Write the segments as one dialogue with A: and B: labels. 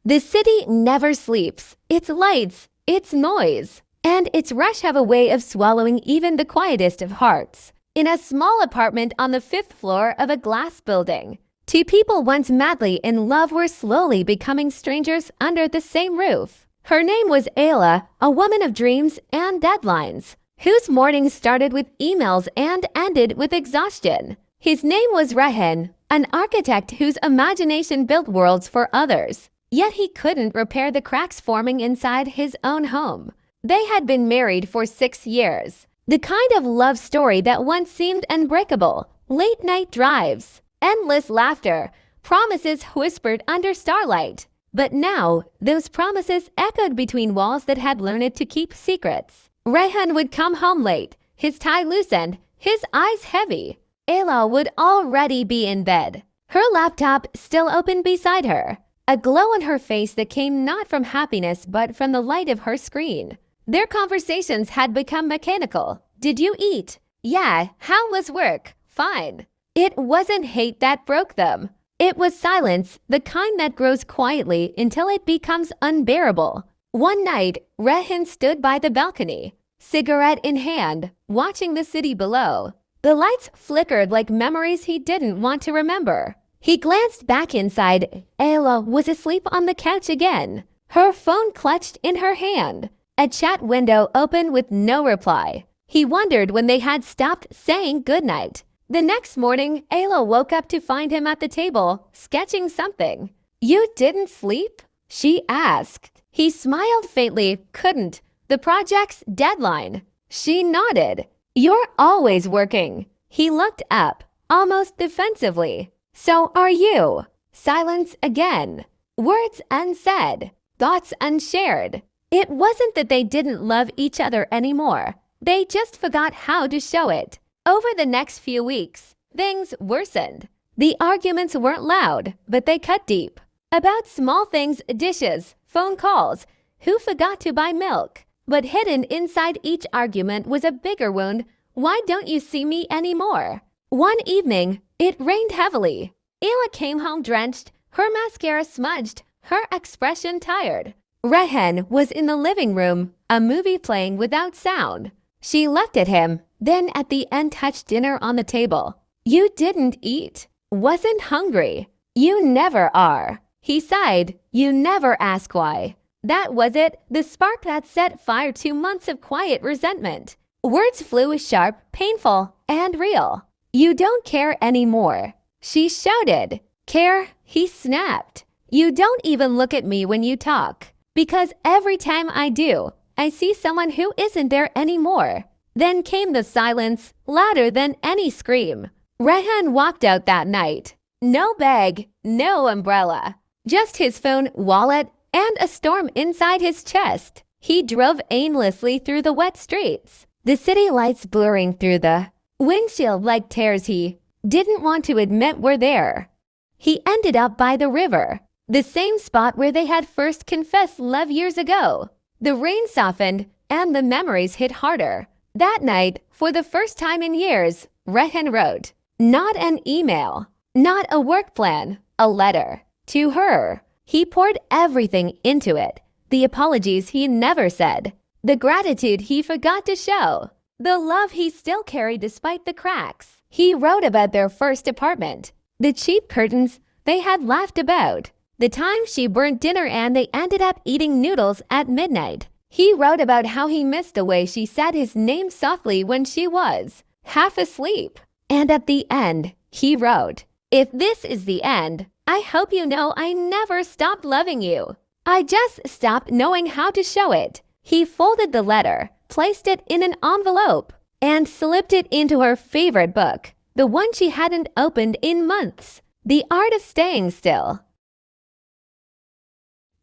A: The city never sleeps. Its lights, its noise, and its rush have a way of swallowing even the quietest of hearts. In a small apartment on the 5th floor of a glass building, two people once madly in love were slowly becoming strangers under the same roof. Her name was Ayla, a woman of dreams and deadlines, whose mornings started with emails and ended with exhaustion. His name was Rehan, an architect whose imagination built worlds for others. Yet he couldn't repair the cracks forming inside his own home. They had been married for 6 years. The kind of love story that once seemed unbreakable. Late-night drives, endless laughter, promises whispered under starlight. But now, those promises echoed between walls that had learned to keep secrets. Rehan would come home late, his tie loosened, his eyes heavy. Ayla would already be in bed, her laptop still open beside her, a glow on her face that came not from happiness but from the light of her screen. Their conversations had become mechanical. Did you eat? Yeah. How was work? Fine. It wasn't hate that broke them. It was silence, the kind that grows quietly until it becomes unbearable. One night, Rehan stood by the balcony, cigarette in hand, watching the city below. The lights flickered like memories he didn't want to remember. He glanced back inside. Ayla was asleep on the couch again, her phone clutched in her hand, a chat window open with no reply. He wondered when they had stopped saying goodnight. The next morning, Ayla woke up to find him at the table, sketching something. You didn't sleep? She asked. He smiled faintly. Couldn't. The project's deadline. She nodded. You're always working. He looked up, almost defensively. So are you. Silence again. Words unsaid. Thoughts unshared. It wasn't that they didn't love each other anymore. They just forgot how to show it. Over the next few weeks, things worsened. The arguments weren't loud, but they cut deep. About small things, dishes, phone calls, who forgot to buy milk. But hidden inside each argument was a bigger wound. Why don't you see me anymore? One evening, it rained heavily. Ayla came home drenched, her mascara smudged, her expression tired. Rehan was in the living room, a movie playing without sound. She looked at him, then at the untouched dinner on the table. You didn't eat. Wasn't hungry. You never are. He sighed. You never ask why. That was it, the spark that set fire to months of quiet resentment. Words flew sharp, painful, and real. You don't care anymore. She shouted. Care? He snapped. You don't even look at me when you talk. Because every time I do, I see someone who isn't there anymore. Then came the silence, louder than any scream. Rehan walked out that night. No bag, no umbrella. Just his phone, wallet, and a storm inside his chest. He drove aimlessly through the wet streets, the city lights blurring through the windshield like tears he didn't want to admit were there. He ended up by the river, the same spot where they had first confessed love years ago. The rain softened, and the memories hit harder. That night, for the first time in years, Rehan wrote, not an email, not a work plan, a letter. To her. He poured everything into it. The apologies he never said. The gratitude he forgot to show. The love he still carried despite the cracks. He wrote about their first apartment. The cheap curtains they had laughed about. The time she burnt dinner and they ended up eating noodles at midnight. He wrote about how he missed the way she said his name softly when she was half asleep. And at the end, he wrote, if this is the end, I hope you know I never stopped loving you. I just stopped knowing how to show it. He folded the letter, placed it in an envelope, and slipped it into her favorite book, the one she hadn't opened in months, The Art of Staying Still.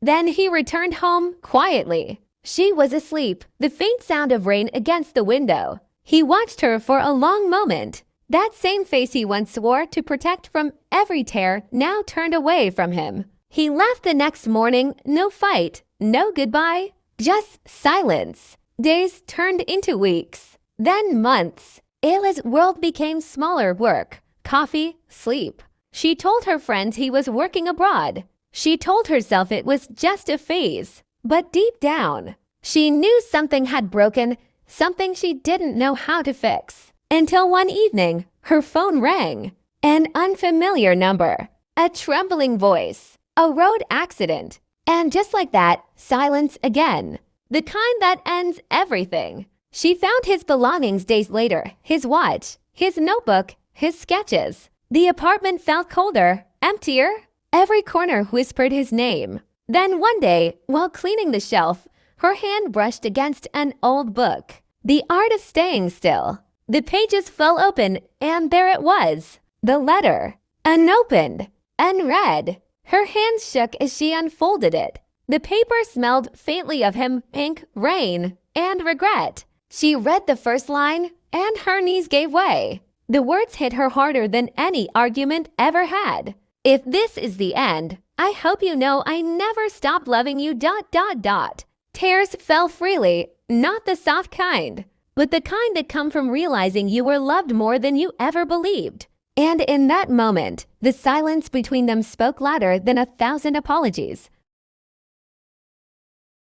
A: Then he returned home quietly. She was asleep, the faint sound of rain against the window. He watched her for a long moment. That same face he once swore to protect from every tear now turned away from him. He left the next morning, no fight, no goodbye, just silence. Days turned into weeks, then months. Ayla's world became smaller work, coffee, sleep. She told her friends he was working abroad. She told herself it was just a phase, but deep down, she knew something had broken, something she didn't know how to fix. Until one evening, her phone rang. An unfamiliar number, a trembling voice, a road accident, and just like that, silence again. The kind that ends everything. She found his belongings days later, his watch, his notebook, his sketches. The apartment felt colder, emptier. Every corner whispered his name. Then one day, while cleaning the shelf, her hand brushed against an old book. The Art of Staying Still. The pages fell open, and there it was. The letter. Unopened. Unread. Her hands shook as she unfolded it. The paper smelled faintly of him, ink, rain, and regret. She read the first line, and her knees gave way. The words hit her harder than any argument ever had. If this is the end, I hope you know I never stopped loving you ... Tears fell freely, not the soft kind, but the kind that come from realizing you were loved more than you ever believed. And in that moment, the silence between them spoke louder than 1,000 apologies.